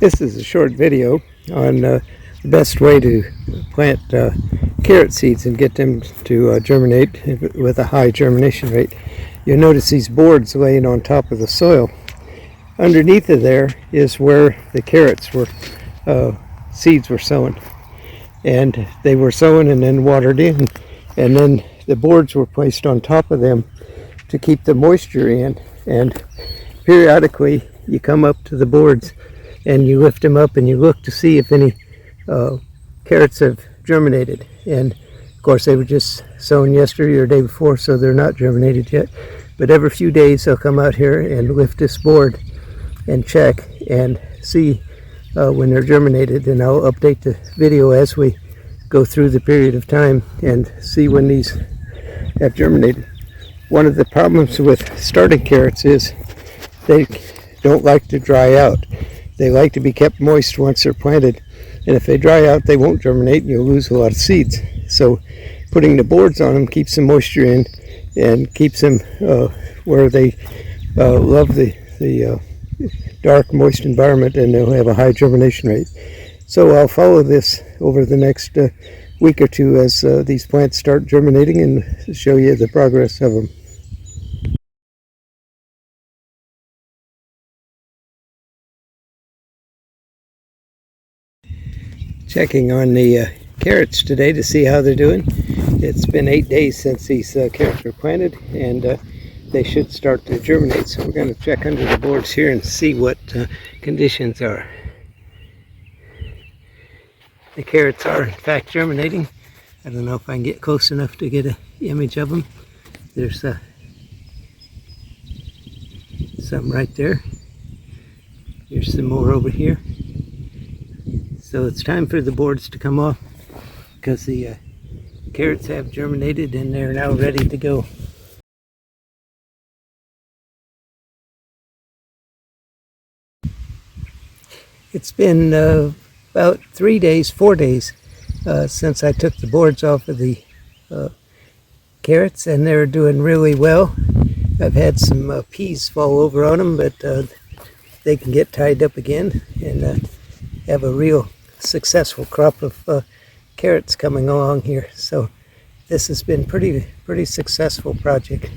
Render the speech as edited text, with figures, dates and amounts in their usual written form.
This is a short video on the best way to plant carrot seeds and get them to germinate with a high germination rate. You'll notice these boards laying on top of the soil. Underneath of there is where the carrots were, seeds were sown. And they were sown and then watered in. And then the boards were placed on top of them to keep the moisture in. And periodically you come up to the boards and you lift them up and you look to see if any carrots have germinated. And of course they were just sown yesterday or the day before, so they're not germinated yet. But every few days I'll come out here and lift this board and check and see when they're germinated, and I'll update the video as we go through the period of time and see when these have germinated. One of the problems with starting carrots is they don't like to dry out. They like to be kept moist once they're planted, and if they dry out they won't germinate and you'll lose a lot of seeds. So putting the boards on them keeps the moisture in and keeps them where they love the dark, moist environment, and they'll have a high germination rate. So I'll follow this over the next week or two as these plants start germinating and show you the progress of them. Checking on the carrots today to see how they're doing. It's been 8 days since these carrots were planted, and they should start to germinate. So we're going to check under the boards here and see what conditions are. The carrots are in fact germinating. I don't know if I can get close enough to get an image of them. There's some right there. Here's some more over here. So it's time for the boards to come off because the carrots have germinated and they're now ready to go. It's been about 4 days since I took the boards off of the carrots, and they're doing really well. I've had some peas fall over on them, but they can get tied up again and have a real successful crop of carrots coming along here. So this has been pretty successful project.